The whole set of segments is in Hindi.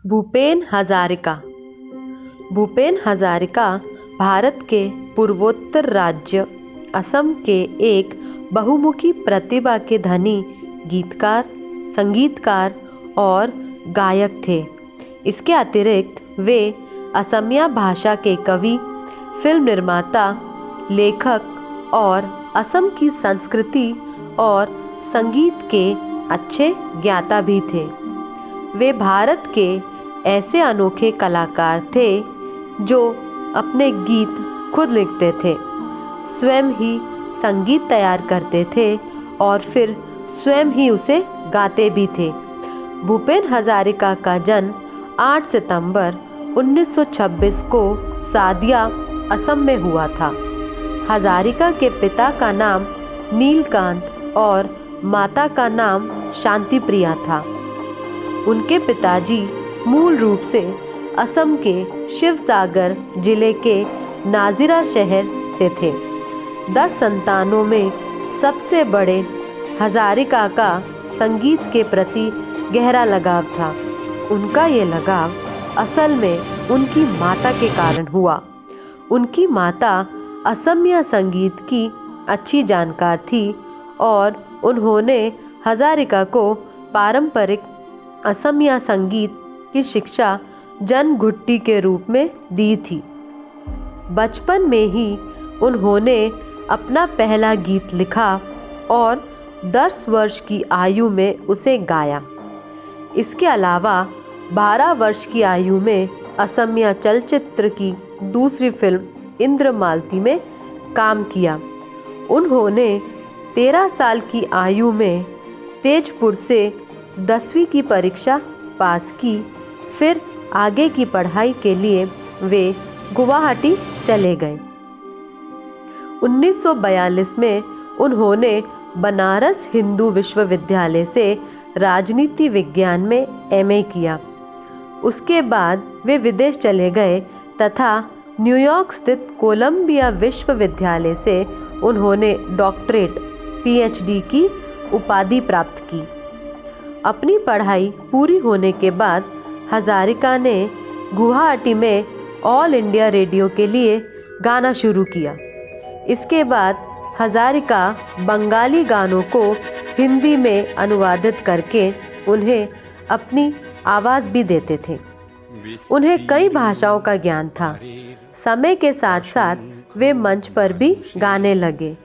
भूपेन हजारिका। भूपेन हजारिका भारत के पूर्वोत्तर राज्य असम के एक बहुमुखी प्रतिभा के धनी गीतकार, संगीतकार और गायक थे। इसके अतिरिक्त वे असमिया भाषा के कवि, फिल्म निर्माता, लेखक और असम की संस्कृति और संगीत के अच्छे ज्ञाता भी थे। वे भारत के ऐसे अनोखे कलाकार थे जो अपने गीत खुद लिखते थे, स्वयं ही संगीत तैयार करते थे और फिर स्वयं ही उसे गाते भी थे। भूपेन हजारिका का जन्म 8 सितंबर 1926 को सादिया, असम में हुआ था। हजारिका के पिता का नाम नीलकांत और माता का नाम शांति प्रिया था। उनके पिताजी मूल रूप से असम के शिवसागर जिले के नाजिरा शहर से थे। 10 संतानों में सबसे बड़े हजारिका का संगीत के प्रति गहरा लगाव था। उनका ये लगाव असल में उनकी माता के कारण हुआ। उनकी माता असमिया संगीत की अच्छी जानकार थी और उन्होंने हजारिका को पारंपरिक असमिया संगीत की शिक्षा जनघुट्टी के रूप में दी थी। बचपन में ही उन्होंने अपना पहला गीत लिखा और 10 वर्ष की आयु में उसे गाया। इसके अलावा 12 वर्ष की आयु में असमिया चलचित्र की दूसरी फिल्म इंद्रमालती में काम किया। उन्होंने 13 साल की आयु में तेजपुर से 10वीं की परीक्षा पास की। फिर आगे की पढ़ाई के लिए वे गुवाहाटी चले गए। 1942 में उन्होंने बनारस हिंदू विश्वविद्यालय से राजनीति विज्ञान में एमए किया। उसके बाद वे विदेश चले गए तथा न्यूयॉर्क स्थित कोलंबिया विश्वविद्यालय से उन्होंने डॉक्टरेट पीएचडी की उपाधि प्राप्त की। अपनी पढ़ाई पूरी होने के बाद हजारिका ने गुवाहाटी में ऑल इंडिया रेडियो के लिए गाना शुरू किया। इसके बाद हजारिका बंगाली गानों को हिंदी में अनुवादित करके उन्हें अपनी आवाज़ भी देते थे। उन्हें कई भाषाओं का ज्ञान था। समय के साथ साथ वे मंच पर भी गाने लगे।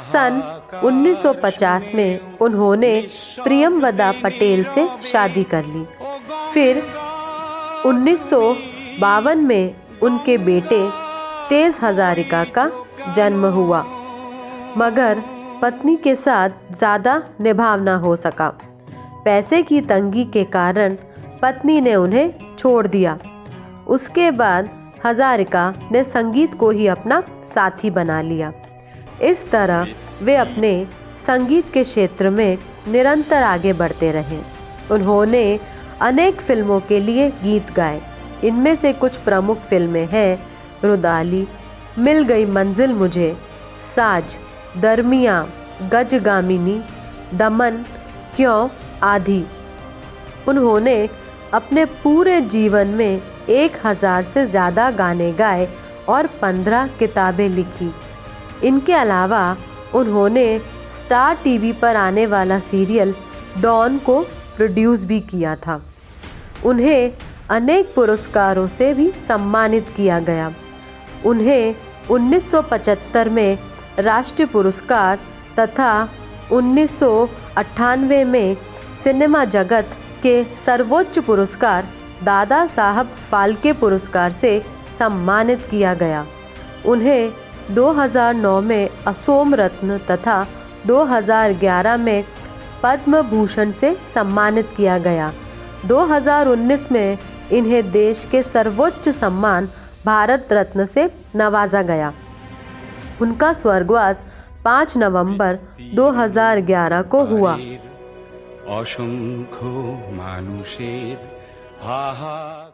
सन 1950 में उन्होंने प्रियमवदा पटेल से शादी कर ली। फिर 1952 में उनके बेटे तेज हजारिका का जन्म हुआ, मगर पत्नी के साथ ज़्यादा निभाव न हो सका। पैसे की तंगी के कारण पत्नी ने उन्हें छोड़ दिया। उसके बाद हजारिका ने संगीत को ही अपना साथी बना लिया। इस तरह वे अपने संगीत के क्षेत्र में निरंतर आगे बढ़ते रहे। उन्होंने अनेक फिल्मों के लिए गीत गाए। इनमें से कुछ प्रमुख फिल्में हैं रुदाली, मिल गई मंजिल मुझे, साज, दरमियाँ, गजगामिनी, दमन, क्यों आदि। उन्होंने अपने पूरे जीवन में 1000 से ज़्यादा गाने गाए और 15 किताबें लिखी। इनके अलावा उन्होंने स्टार टीवी पर आने वाला सीरियल डॉन को प्रोड्यूस भी किया था। उन्हें अनेक पुरस्कारों से भी सम्मानित किया गया। उन्हें 1975 में राष्ट्रीय पुरस्कार तथा 1998 में सिनेमा जगत के सर्वोच्च पुरस्कार दादा साहब फाल्के पुरस्कार से सम्मानित किया गया। उन्हें 2009 में असोम रत्न तथा 2011 में पद्म भूषण से सम्मानित किया गया। 2019 में इन्हें देश के सर्वोच्च सम्मान भारत रत्न से नवाजा गया। उनका स्वर्गवास 5 नवंबर 2011 को हुआ। असंख्य मानुषेर हाहाकार।